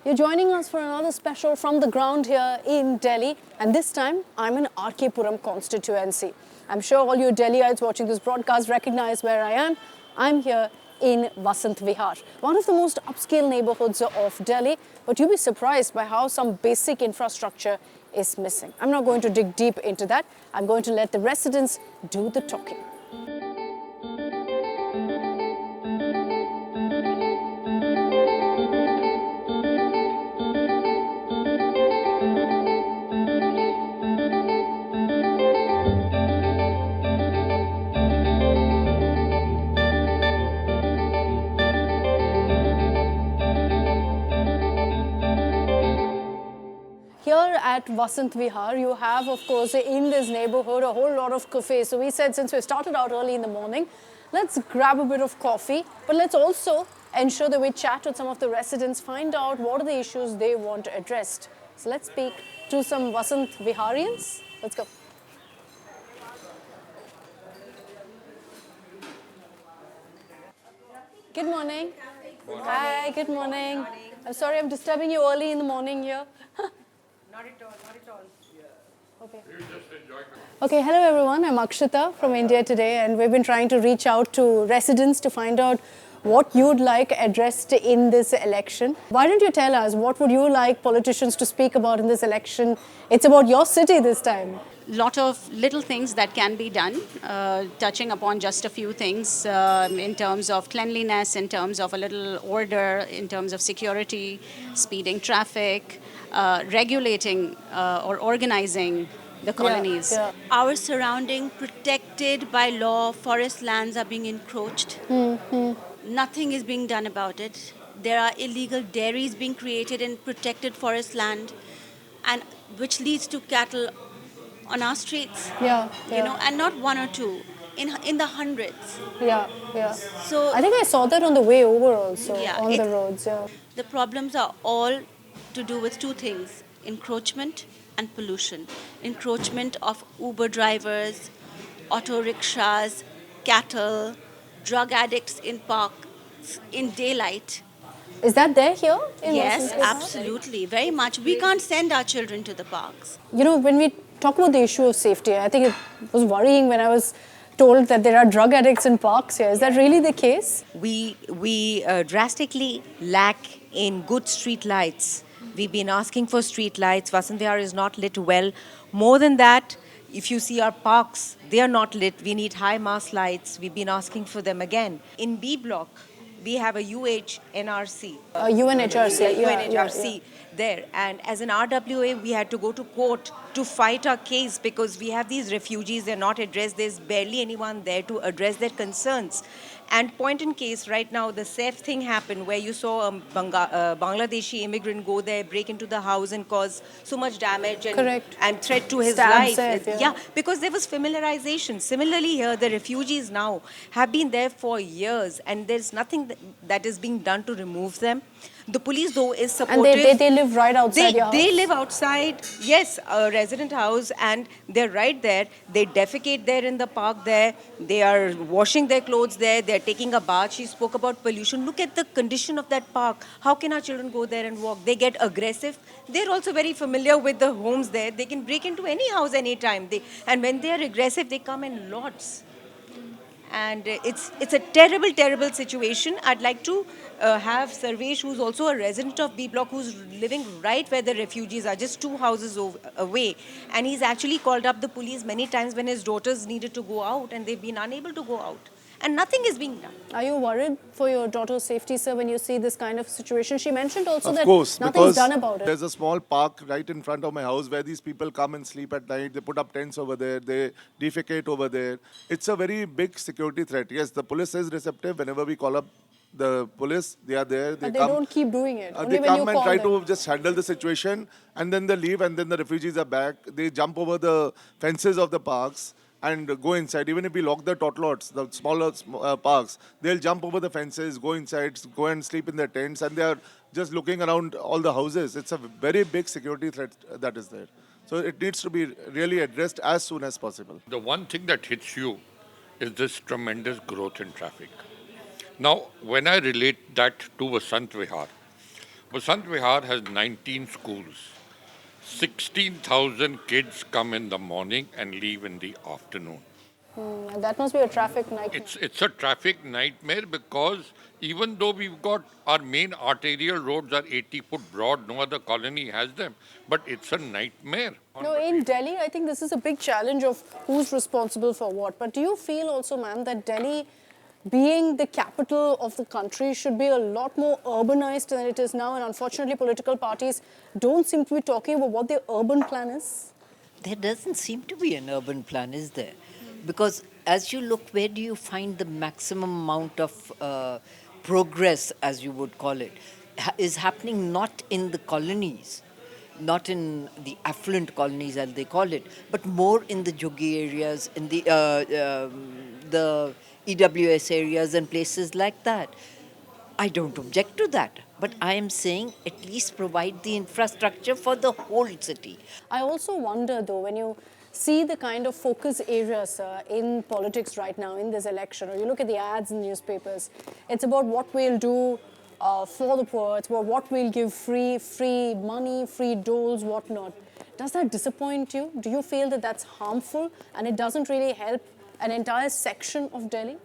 You're joining us for another special from the ground here in Delhi, and this time I'm in RK Puram constituency. I'm sure all you Delhiites watching this broadcast recognize where I am. I'm here in Vasant Vihar, one of the most upscale neighborhoods of Delhi, but you'll be surprised by how some basic infrastructure is missing. I'm not going to dig deep into that. I'm going to let the residents do the talking. Here at Vasant Vihar, you have, of course, in this neighborhood, a whole lot of cafes. So we said since we started out early in the morning, let's grab a bit of coffee, but let's also ensure that we chat with some of the residents, find out what are the issues they want addressed. So let's speak to some Vasant Viharians. Let's go. Good morning. Hi, good morning. I'm sorry I'm disturbing you early in the morning here. Not at all. Okay. Okay, hello everyone. I'm Akshita from India Today, and we've been trying to reach out to residents to find out what you'd like addressed in this election. Why don't you tell us what would you like politicians to speak about in this election? It's about your city this time. Lot of little things that can be done, touching upon just a few things in terms of cleanliness, in terms of a little order, in terms of security, speeding traffic, regulating or organizing the colonies. Yeah. Our surrounding protected by law, forest lands are being encroached. Nothing is being done about it. There are illegal dairies being created in protected forest land, and which leads to cattle on our streets. Yeah. You know, and not one or two, in the hundreds. Yeah. So I think I saw that on the way over also, Yeah, on the roads, yeah. the problems are all to do with two things: encroachment and pollution. Encroachment of Uber drivers, auto rickshaws, cattle, drug addicts in parks in daylight. Is that there here? In Yes, Vasant Vihar? absolutely, very much. We can't send our children to the parks. You know, when we talk about the issue of safety, I think it was worrying when I was told that there are drug addicts in parks here. Is that really the case? We drastically lack in good street lights. We've been asking for street lights. Vasant Vihar is not lit well. More than that, if you see our parks, they are not lit. We need high mast lights. We've been asking for them again. In B block, we have a UHNRC. UNHRC. UNHRC there. And as an RWA, we had to go to court to fight our case because we have these refugees, they're not addressed. There's barely anyone there to address their concerns. And point in case, right now, the Saif thing happened where you saw a Bangladeshi immigrant go there, break into the house and cause so much damage and threat to his Stab life. Saif, yeah. Because there was familiarization. Similarly here, the refugees now have been there for years and there's nothing that is being done to remove them. The police, though, is supportive. And they live right outside your house? They live outside, yes, a resident house, and they're right there. They defecate there in the park there. They are washing their clothes there. They're taking a bath. She spoke about pollution. Look at the condition of that park. How can our children go there and walk? They get aggressive. They're also very familiar with the homes there. They can break into any house anytime. And when they are aggressive, they come in lots. And it's a terrible, terrible situation. I'd like to have Sarvesh, who's also a resident of B block, who's living right where the refugees are, just 2 houses away. And he's actually called up the police many times when his daughters needed to go out and they've been unable to go out. And nothing is being done. Are you worried for your daughter's safety, sir, when you see this kind of situation? She mentioned also Of that course, nothing's because done about it. there's a small park right in front of my house where these people come and sleep at night. They put up tents over there. They defecate over there. It's a very big security threat. Yes, the police is receptive. Whenever we call up the police, they are there. But they don't keep doing it. Only They when you come and call try them. to just handle the situation, and then they leave, and then the refugees are back. They jump over the fences of the parks and go inside. Even if we lock the tot lots, the smaller parks, they'll jump over the fences, go inside, go and sleep in their tents, and they are just looking around all the houses. It's a very big security threat that is there. So it needs to be really addressed as soon as possible. The one thing that hits you is this tremendous growth in traffic. Now, when I relate that to Vasant Vihar, Basant Vihar has 19 schools. 16,000 kids come in the morning and leave in the afternoon. And that must be a traffic nightmare. It's a traffic nightmare because even though we've got our main arterial roads are 80 foot broad, no other colony has them, but it's a nightmare. No, in Delhi, I think this is a big challenge of who's responsible for what. But do you feel also, ma'am, that Delhi, being the capital of the country, should be a lot more urbanized than it is now? And unfortunately, political parties don't seem to be talking about what their urban plan is. There doesn't seem to be an urban plan, is there? Because as you look, where do you find the maximum amount of progress, as you would call it, is happening not in the colonies, not in the affluent colonies, as they call it, but more in the Joggi areas, in the EWS areas and places like that. I don't object to that, but I am saying at least provide the infrastructure for the whole city. I also wonder, though, when you see the kind of focus areas in politics right now in this election, or you look at the ads in newspapers, it's about what we'll do for the poor, it's about what we'll give free money, free doles, whatnot. Does that disappoint you? Do you feel that that's harmful and it doesn't really help an entire section of Delhi?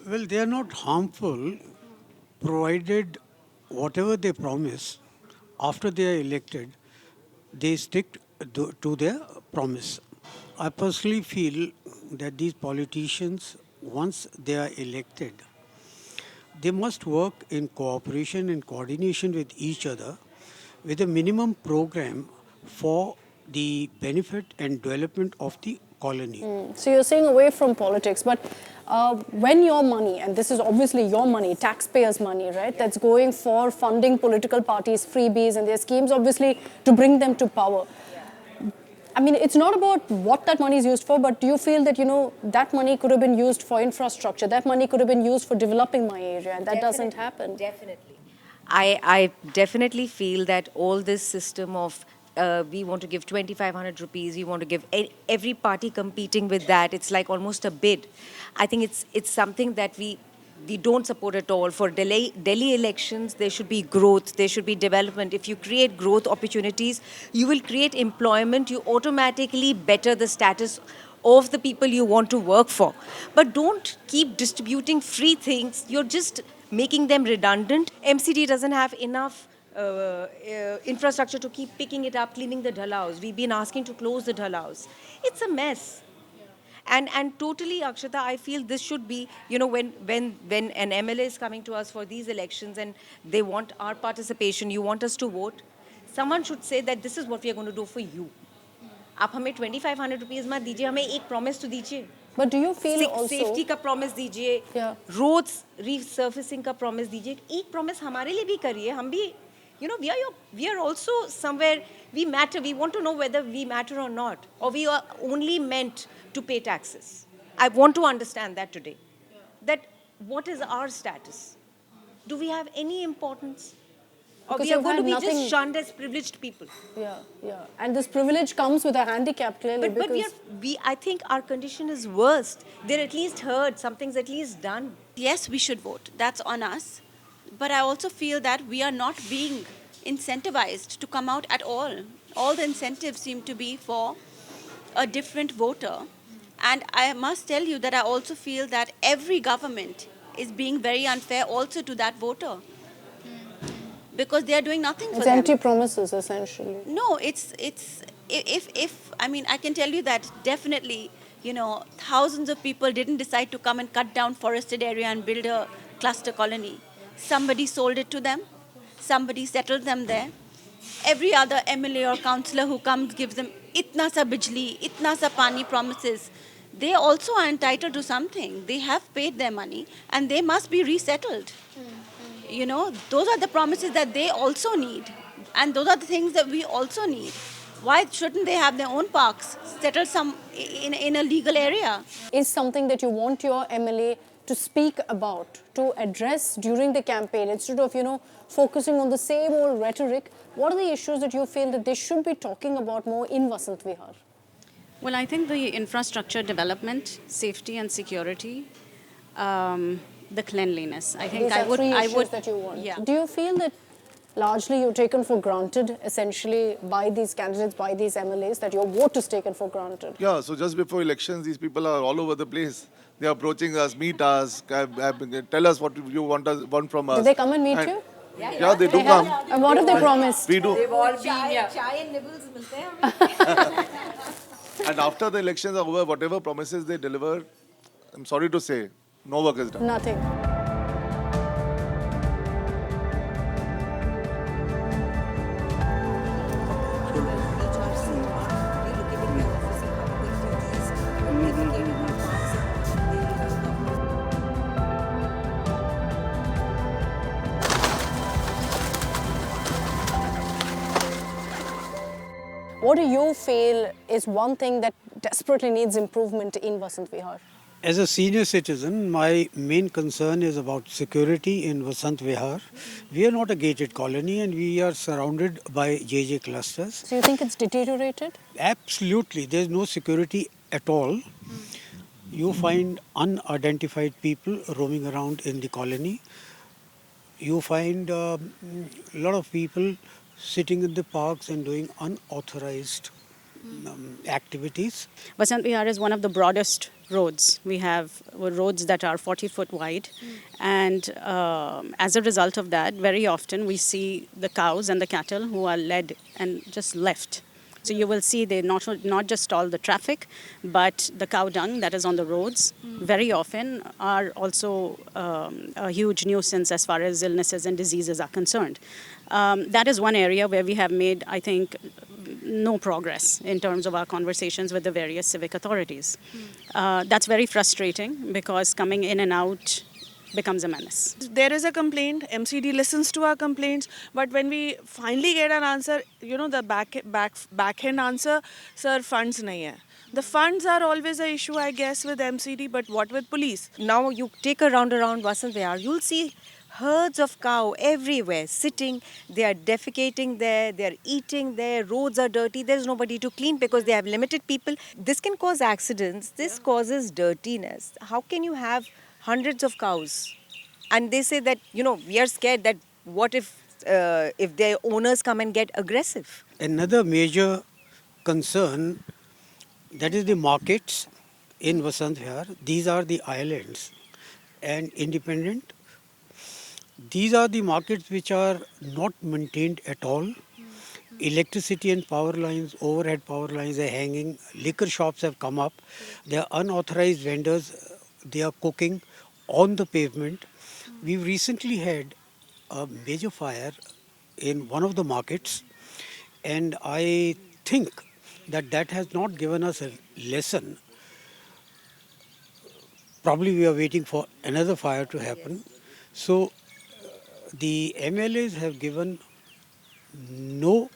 Well, they are not harmful provided whatever they promise after they are elected, they stick to their promise. I personally feel that these politicians, once they are elected, they must work in cooperation and coordination with each other with a minimum program for the benefit and development of the colony. So you're saying away from politics, but when your money, and this is obviously your money, taxpayers' money, right, that's going for funding political parties, freebies, and their schemes, obviously, to bring them to power. I mean, it's not about what that money is used for, but do you feel that, that money could have been used for infrastructure, that money could have been used for developing my area, and that doesn't happen? Definitely. I definitely feel that all this system of we want to give 2,500 rupees, we want to give every party competing with that, it's like almost a bid. I think it's something that we don't support at all. For Delhi elections, there should be growth, there should be development. If you create growth opportunities, you will create employment, you automatically better the status of the people you want to work for. But don't keep distributing free things, you're just making them redundant. MCD doesn't have enough infrastructure to keep picking it up, cleaning the dhalaus. We've been asking to close the dhalaus. It's a mess. And totally, Akshata, I feel this should be, when an MLA is coming to us for these elections and they want our participation, you want us to vote, someone should say that this is what we are going to do for you. आप हमें 2,500 rupees मत दीजिए, हमें एक promise तो दीजिए. But do you feel also... Safety का promise दीजिए, roads resurfacing का promise दीजिए. एक promise हमारे लिए भी करिए, हम भी, we are also somewhere, we matter, we want to know whether we matter or not, or we are only meant to pay taxes. I want to understand that today. That what is our status? Do we have any importance? Or we are going to be just shunned as privileged people? Yeah. And this privilege comes with a handicap, clearly. But I think our condition is worst. They're at least heard, something's at least done. Yes, we should vote. That's on us. But I also feel that we are not being incentivized to come out at all. All the incentives seem to be for a different voter. And I must tell you that I also feel that every government is being very unfair also to that voter. Because they are doing nothing for them. It's empty promises, essentially. No, I can tell you that definitely, thousands of people didn't decide to come and cut down forested area and build a cluster colony. Somebody sold it to them. Somebody settled them there. Every other MLA or councillor who comes gives them itna sa bijli, itna sa pani promises. They also are entitled to something. They have paid their money and they must be resettled. Those are the promises that they also need. And those are the things that we also need. Why shouldn't they have their own parks, settle some in a legal area? Is something that you want your MLA to speak about, to address during the campaign, instead of, focusing on the same old rhetoric? What are the issues that you feel that they should be talking about more in Vasant Vihar? Well, I think the infrastructure development, safety and security, the cleanliness. I think These are three issues would that you want. Yeah. Do you feel that largely you're taken for granted, essentially, by these candidates, by these MLAs, that your vote is taken for granted. Yeah, so just before elections, these people are all over the place. They are approaching us, meet us, tell us what you want from us. Did they come and meet you? Yeah, they do They have? come. And what have they promised? We do. all been here. And after the elections are over, whatever promises they deliver, I'm sorry to say, no work is done. Nothing. What do you feel is one thing that desperately needs improvement in Vasant Vihar? As a senior citizen, my main concern is about security in Vasant Vihar. We are not a gated colony and we are surrounded by JJ clusters. So you think it's deteriorated? Absolutely, there is no security at all. You find unidentified people roaming around in the colony. You find a lot of people sitting in the parks and doing unauthorized activities. Vasant Vihar is one of the broadest roads. We have roads that are 40 foot wide, and as a result of that, very often we see the cows and the cattle who are led and just left. So you will see they not just stall the traffic, but the cow dung that is on the roads very often are also a huge nuisance as far as illnesses and diseases are concerned. That is one area where we have made, I think, no progress in terms of our conversations with the various civic authorities. That's very frustrating because coming in and out becomes a menace. There is a complaint, MCD listens to our complaints, but when we finally get an answer, the backhand answer, sir, funds nahi hai. The funds are always an issue, I guess, with MCD, but what with police? Now you take a round around Vasant Vihar, you'll see herds of cow everywhere sitting. They are defecating there, they are eating there, roads are dirty, there's nobody to clean because they have limited people. This can cause accidents, this causes dirtiness. How can you have hundreds of cows? And they say that, we are scared that what if their owners come and get aggressive? Another major concern, that is the markets in Vasant Vihar. These are the islands and independent. These are the markets which are not maintained at all. Electricity and power lines, overhead power lines are hanging. Liquor shops have come up. There are unauthorized vendors. They are cooking on the pavement. We recently had a major fire in one of the markets, and I think that has not given us a lesson. Probably we are waiting for another fire to happen. So the MLAs have given no,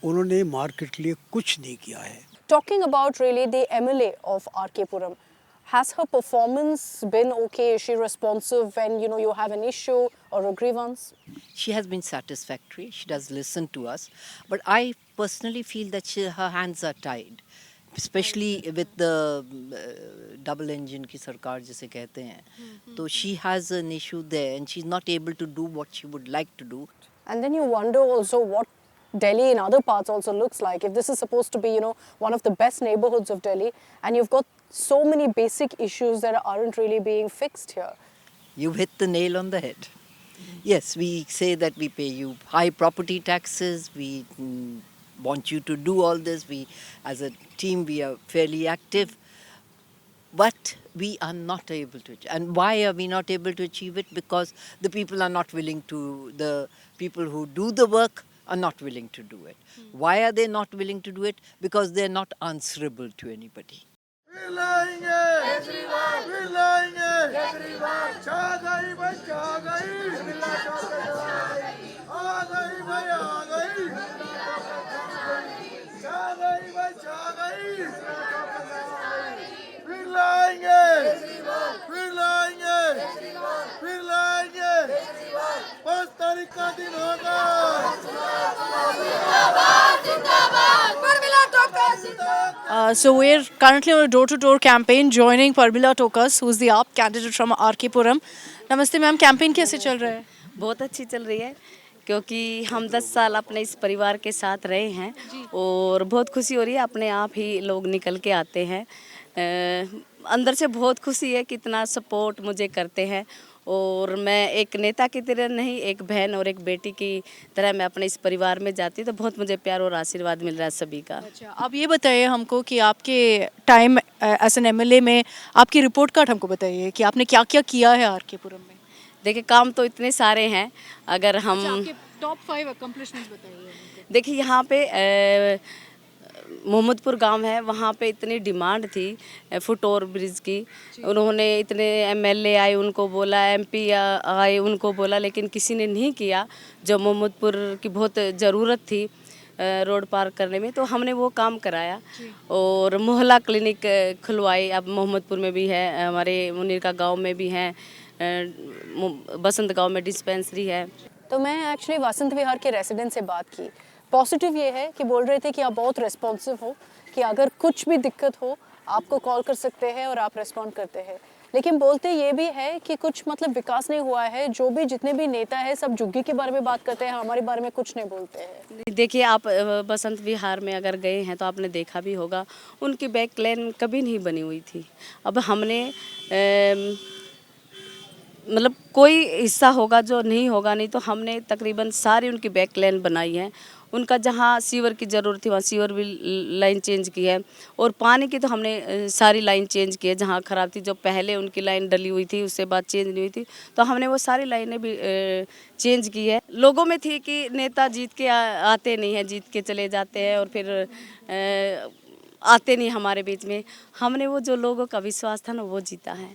उन्होंने market के लिए कुछ नहीं किया है. Talking about really the MLA of RK Puram, has her performance been okay? Is she responsive when you have an issue or a grievance? She has been satisfactory. She does listen to us. But I personally feel that her hands are tied, especially with the double engine ki sarkar jise कहते हैं. So she has an issue there and she's not able to do what she would like to do. And then you wonder also what Delhi in other parts also looks like. If this is supposed to be, one of the best neighborhoods of Delhi, and you've got so many basic issues that aren't really being fixed here. You've hit the nail on the head. Yes, we say that we pay you high property taxes. We want you to do all this. We, as a team, we are fairly active. But we are not able to achieve. And why are we not able to achieve it? Because the people are not willing to, the people who do the work are not willing to do it. Why are they not willing to do it? Because they're not answerable to anybody. So we're currently on a door-to-door campaign joining Parmila Tokas, who's the AAP candidate from RK Puram. Namaste ma'am, campaign कैसे चल रहा है? बहुत अच्छी चल रही है क्योंकि हम 10 साल अपने इस परिवार के साथ रहे हैं और बहुत खुशी हो रही है। अपने आप ही लोग निकल के आते हैं। अंदर से बहुत खुशी है कि इतना सपोर्ट मुझे करते हैं और मैं एक नेता की तरह नहीं, एक बहन और एक बेटी की तरह मैं अपने इस परिवार में जाती हूँ, तो बहुत मुझे प्यार और आशीर्वाद मिल रहा है सभी का। अच्छा, आप ये बताइए हमको कि आपके टाइम एज एन एमएलए में आपकी रिपोर्ट कार्ड हमको बताइए कि आपने क्या क्या किया है आर के पुरम में। देखिए काम तो इतने सारे हैं, अगर हम आपके टॉप 5 अकम्प्लिशमेंट्स बताइए। देखिए यहाँ पे मोहम्मदपुर गांव है, वहाँ पे इतनी डिमांड थी फुट ओवर ब्रिज की। उन्होंने इतने एमएलए आए, उनको बोला, एमपी आए, उनको बोला, लेकिन किसी ने नहीं किया। जो मोहम्मदपुर की बहुत ज़रूरत थी रोड पार करने में, तो हमने वो काम कराया और मोहल्ला क्लिनिक खुलवाई। अब मोहम्मदपुर में भी है, हमारे मुनीर का गाँव में भी है, बसंत गाँव में डिस्पेंसरी है। तो मैं एक्चुअली वसंत विहार के रेसिडेंट से बात की। पॉजिटिव ये है कि बोल रहे थे कि आप बहुत रिस्पॉन्सिव हो, कि अगर कुछ भी दिक्कत हो आपको कॉल कर सकते हैं और आप रिस्पॉन्ड करते हैं। लेकिन बोलते ये भी है कि कुछ मतलब विकास नहीं हुआ है, जो भी जितने भी नेता है सब झुग्गी के बारे में बात करते हैं, हमारे बारे में कुछ नहीं बोलते हैं। देखिए आप बसंत विहार में अगर गए हैं तो आपने देखा भी होगा, उनकी बैक लेन कभी नहीं बनी हुई थी। अब हमने मतलब कोई हिस्सा होगा जो नहीं होगा नहीं, तो हमने तकरीबन सारी उनकी बैक लाइन बनाई है। उनका जहाँ सीवर की ज़रूरत थी वहाँ सीवर भी लाइन चेंज की है और पानी की तो हमने सारी लाइन चेंज की है। जहाँ ख़राब थी, जो पहले उनकी लाइन डली हुई थी उससे बाद चेंज नहीं हुई थी, तो हमने वो सारी लाइनें भी चेंज की है। लोगों में थी कि नेता जीत के आते नहीं हैं, जीत के चले जाते हैं और फिर आते नहीं हमारे बीच में। हमने वो जो लोगों का विश्वास था ना, वो जीता है।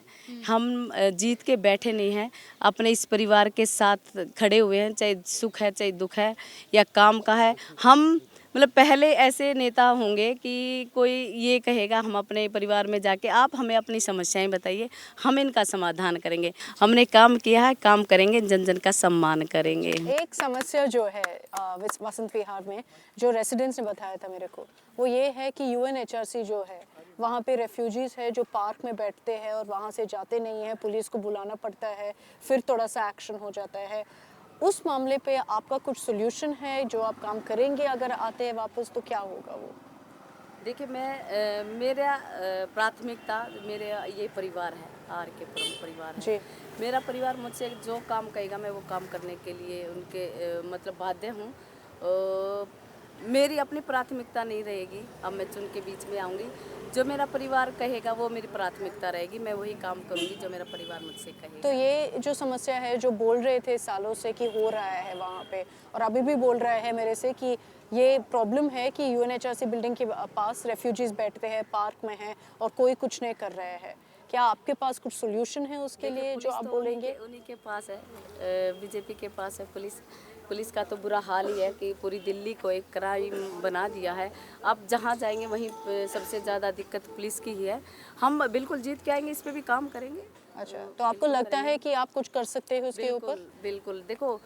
हम जीत के बैठे नहीं हैं, अपने इस परिवार के साथ खड़े हुए हैं, चाहे सुख है चाहे दुख है या काम का है। हम मतलब पहले ऐसे नेता होंगे कि कोई ये कहेगा हम अपने परिवार में जाके आप हमें अपनी समस्याएं बताइए, हम इनका समाधान करेंगे। हमने काम किया है, काम करेंगे, जन जन का सम्मान करेंगे। एक समस्या जो है वसंत विहार में, जो रेसिडेंट्स ने बताया था मेरे को, वो ये है कि यूएनएचआरसी जो है वहाँ पे रेफ्यूजीज़ है जो पार्क में बैठते हैं और वहाँ से जाते नहीं हैं, पुलिस को बुलाना पड़ता है, फिर थोड़ा सा एक्शन हो जाता है। उस मामले पे आपका कुछ सोल्यूशन है जो आप काम करेंगे अगर आते हैं वापस, तो क्या होगा वो? देखिए मेरा प्राथमिकता मेरा ये परिवार है, आर के पुरम परिवार है जी। मेरा परिवार मुझसे जो काम कहेगा मैं वो काम करने के लिए उनके मतलब बाध्य हूँ। मेरी अपनी प्राथमिकता नहीं रहेगी, अब मैं चुन के बीच में आऊँगी। जो मेरा परिवार कहेगा वो मेरी प्राथमिकता रहेगी, मैं वही काम करूँगी जो मेरा परिवार मुझसे कहेगा। तो ये जो समस्या है, जो बोल रहे थे सालों से कि हो रहा है वहाँ पे, और अभी भी बोल रहा है मेरे से कि ये प्रॉब्लम है कि यूएनएचआरसी बिल्डिंग के पास रेफ्यूजीज बैठते हैं, पार्क में हैं और कोई कुछ नहीं कर रहे हैं। क्या आपके पास कुछ सोल्यूशन है उसके लिए जो आप बोलेंगे? उन्हीं के पास है, बीजेपी के पास है। पुलिस का तो बुरा हाल ही है कि पूरी दिल्ली को एक क्राइम बना दिया है। आप जहाँ जाएंगे वहीं सबसे ज़्यादा दिक्कत पुलिस की ही है। हम बिल्कुल जीत के आएंगे, इस पे भी काम करेंगे। अच्छा, तो आपको लगता है कि आप कुछ कर सकते हैं उसके ऊपर? बिल्कुल देखो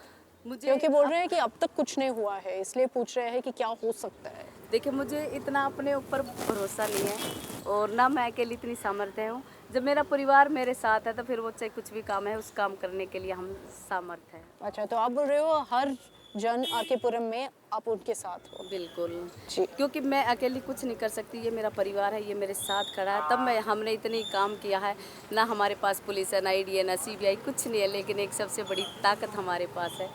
मुझे, क्योंकि बोल रहे हैं कि अब तक कुछ नहीं हुआ है, इसलिए पूछ रहे हैं कि क्या हो सकता है। देखिए मुझे इतना अपने ऊपर भरोसा नहीं है और ना मैं अकेली इतनी सामर्थ्य हूँ। जब मेरा परिवार मेरे साथ है तो फिर वो चाहे कुछ भी काम है उस काम करने के लिए हम सामर्थ्य हैं। अच्छा, तो आप बोल रहे हो हर जन आर के पुरम में आप उनके साथ हो? बिल्कुल जी। क्योंकि मैं अकेली कुछ नहीं कर सकती, ये मेरा परिवार है, ये मेरे साथ खड़ा है, तब हमने इतनी काम किया है। ना हमारे पास पुलिस है, ना ईडी है, ना सीबीआई, कुछ नहीं है, लेकिन एक सबसे बड़ी ताकत हमारे पास है,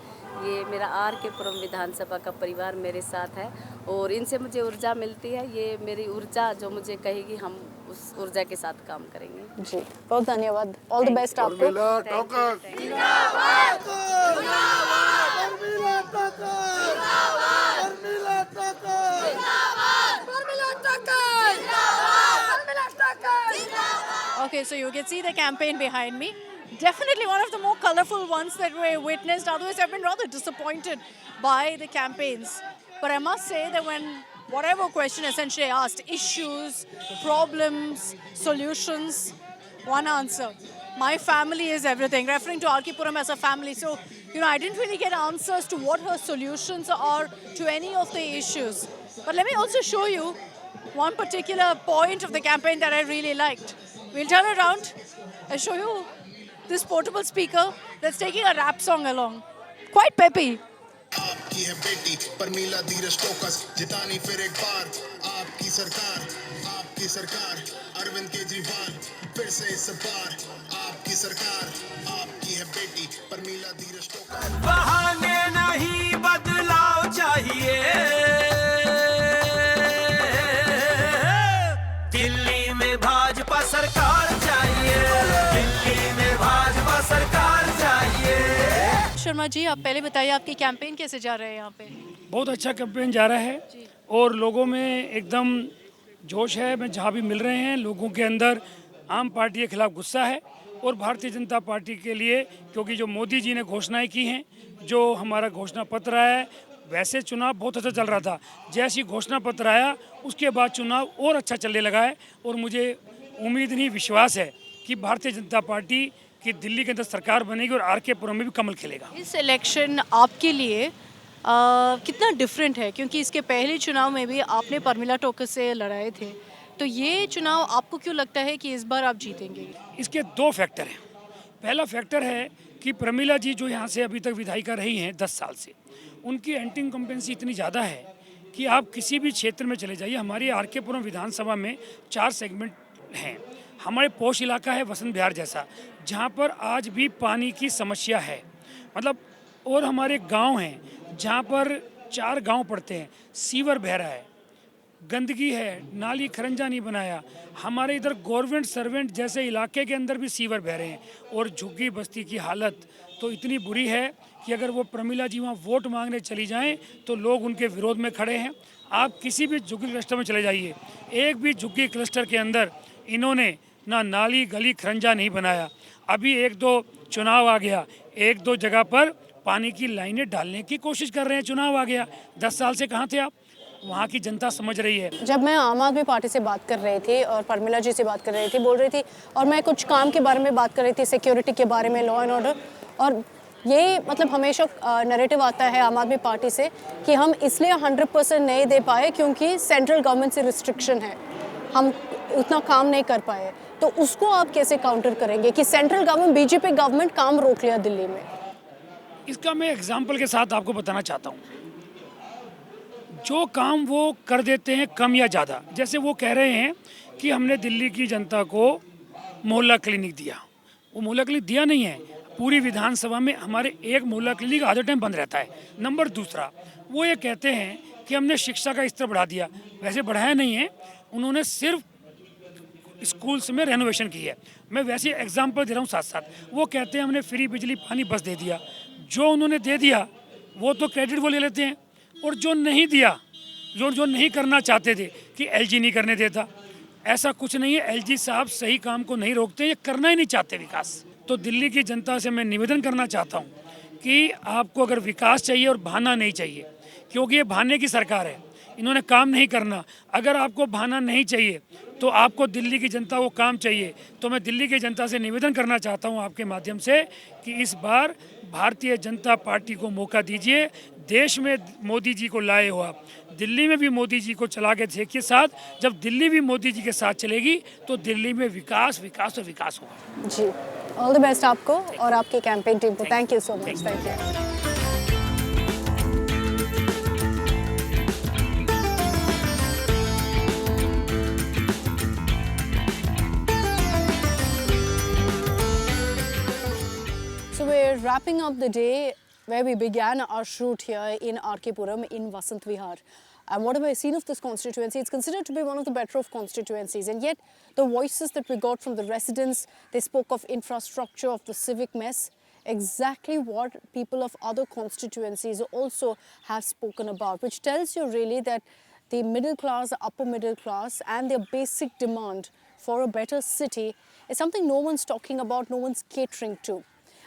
ये मेरा आर के पुरम विधानसभा का परिवार मेरे साथ है और इनसे मुझे ऊर्जा मिलती है। ये मेरी ऊर्जा जो मुझे कहेगी हम उस ऊर्जा के साथ काम करेंगे। जी, बहुत धन्यवाद, ऑल द बेस्ट आपको। Okay, so you can see the campaign behind me. Definitely one of the more colorful ones that we witnessed. Otherwise, I've been rather disappointed by the campaigns. But I must say that when whatever question essentially asked, issues, problems, solutions, one answer. My family is everything, referring to R.K. Puram as a family. So, I didn't really get answers to what her solutions are to any of the issues. But let me also show you one particular point of the campaign that I really liked. We'll turn around and show you this portable speaker that's taking a rap song along. Quite peppy. आपकी है बेटी परमीला धीरज टोकस जितानी फिर एक बार आपकी सरकार अरविंद केजरीवाल फिर से इस बार आपकी सरकार आपकी है बेटी परमीला धीरज टोकस बहाने नहीं बदलाव चाहिए दिल्ली में भाजपा सरकार चाहिए दिल्ली में भाजपा सरकार चाहिए। शर्मा जी, आप पहले बताइए आपकी कैंपेन कैसे जा रहे हैं यहाँ पे? बहुत अच्छा कैंपेन जा रहा है और लोगों में एकदम जोश है। मैं जहाँ भी मिल रहे हैं लोगों के अंदर आम पार्टी के खिलाफ गुस्सा है और भारतीय जनता पार्टी के लिए, क्योंकि जो मोदी जी ने घोषणाएं की हैं, जो हमारा घोषणा पत्र आया है, वैसे चुनाव बहुत अच्छा चल रहा था, जैसे ही घोषणा पत्र आया उसके बाद चुनाव और अच्छा चलने लगा है और मुझे उम्मीद नहीं विश्वास है कि भारतीय जनता पार्टी कि दिल्ली के अंदर सरकार बनेगी और आर के पुरम में भी कमल खिलेगा। इस इलेक्शन आपके लिए कितना डिफरेंट है, क्योंकि इसके पहले चुनाव में भी आपने परमिला टोकस से लड़ाए थे, तो ये चुनाव आपको क्यों लगता है कि इस बार आप जीतेंगे? इसके दो फैक्टर हैं। पहला फैक्टर है कि प्रमिला जी जो यहाँ से अभी तक विधायिका रही हैं 10 साल से, उनकी एंटी इनकम्बेंसी इतनी ज़्यादा है कि आप किसी भी क्षेत्र में चले जाइए, हमारी आर के पुरम विधानसभा में 4 सेगमेंट हैं। हमारे पोश इलाका है वसंत विहार जैसा, जहाँ पर आज भी पानी की समस्या है, मतलब, और हमारे गांव हैं जहाँ पर 4 गांव पड़ते हैं, सीवर बह रहा है, गंदगी है, नाली खरंजा नहीं बनाया। हमारे इधर गवर्नमेंट सर्वेंट जैसे इलाके के अंदर भी सीवर बह रहे हैं और झुग्गी बस्ती की हालत तो इतनी बुरी है कि अगर वो प्रमिला जी वहाँ वोट मांगने चली जाएं तो लोग उनके विरोध में खड़े हैं। आप किसी भी झुग्गी क्लस्टर में चले जाइए, एक भी झुग्गी क्लस्टर के अंदर इन्होंने ना नाली गली खरंजा नहीं बनाया। अभी 1-2 चुनाव आ गया, 1-2 जगह पर पानी की लाइनें डालने की कोशिश कर रहे हैं, चुनाव आ गया। 10 साल से कहाँ थे आप? वहाँ की जनता समझ रही है। जब मैं आम आदमी पार्टी से बात कर रही थी और परमिला जी से बात कर रही थी, बोल रही थी, और मैं कुछ काम के बारे में बात कर रही थी, सिक्योरिटी के बारे में, लॉ एंड ऑर्डर, और ये मतलब हमेशा नैरेटिव आता है आम आदमी पार्टी से कि हम इसलिए 100% नहीं दे पाए क्योंकि सेंट्रल गवर्नमेंट से रिस्ट्रिक्शन है, हम उतना काम नहीं कर पाए। तो उसको आप कैसे काउंटर करेंगे कि सेंट्रल गवर्नमेंट, बीजेपी गवर्नमेंट काम रोक लिया दिल्ली में? इसका मैं एग्जाम्पल के साथ आपको बताना चाहता हूँ। जो काम वो कर देते हैं कम या ज़्यादा, जैसे वो कह रहे हैं कि हमने दिल्ली की जनता को मोहल्ला क्लिनिक दिया, वो मोहल्ला क्लिनिक दिया नहीं है। पूरी विधानसभा में हमारे एक मोहल्ला क्लिनिक आधे टाइम बंद रहता है। नंबर दूसरा, वो ये कहते हैं कि हमने शिक्षा का स्तर बढ़ा दिया, वैसे बढ़ाया नहीं है, उन्होंने सिर्फ स्कूल्स में रेनोवेशन की है। मैं वैसे एग्जाम्पल दे रहा हूँ साथ साथ। वो कहते हैं हमने फ्री बिजली पानी बस दे दिया, जो उन्होंने दे दिया वो तो क्रेडिट वो ले लेते हैं, और जो नहीं दिया, जो नहीं करना चाहते थे कि एलजी नहीं करने देता, ऐसा कुछ नहीं है। एलजी साहब सही काम को नहीं रोकते, ये करना ही नहीं चाहते विकास। तो दिल्ली की जनता से मैं निवेदन करना चाहता हूँ कि आपको अगर विकास चाहिए और बहाना नहीं चाहिए, क्योंकि ये बहाने की सरकार है, इन्होंने काम नहीं करना। अगर आपको बहाना नहीं चाहिए तो आपको दिल्ली की जनता को काम चाहिए। तो मैं दिल्ली की जनता से निवेदन करना चाहता हूं आपके माध्यम से कि इस बार भारतीय जनता पार्टी को मौका दीजिए। देश में मोदी जी को लाए हो आप, दिल्ली में भी मोदी जी को चला के देखिए साथ। जब दिल्ली भी मोदी जी के साथ चलेगी तो दिल्ली में विकास विकास और विकास होगा। जी, ऑल द बेस्ट आपको और आपकी कैंपेन टीम को। Thank you so much. Thank you. So we're wrapping up the day where we began our shoot here in RK Puram in Vasant Vihar. And what have I seen of this constituency? It's considered to be one of the better of constituencies. And yet the voices that we got from the residents, they spoke of infrastructure, of the civic mess, exactly what people of other constituencies also have spoken about, which tells you really that the middle class, the upper middle class, and their basic demand for a better city is something no one's talking about, no one's catering to.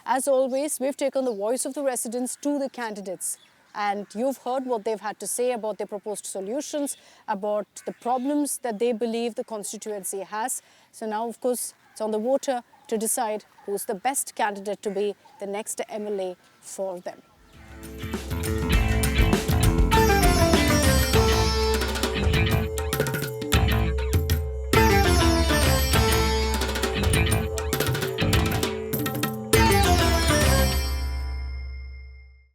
As always, we've taken the voice of the residents to the candidates, and you've heard what they've had to say about their proposed solutions, about the problems that they believe the constituency has. So now, of course, it's on the voter to decide who's the best candidate to be the next MLA for them.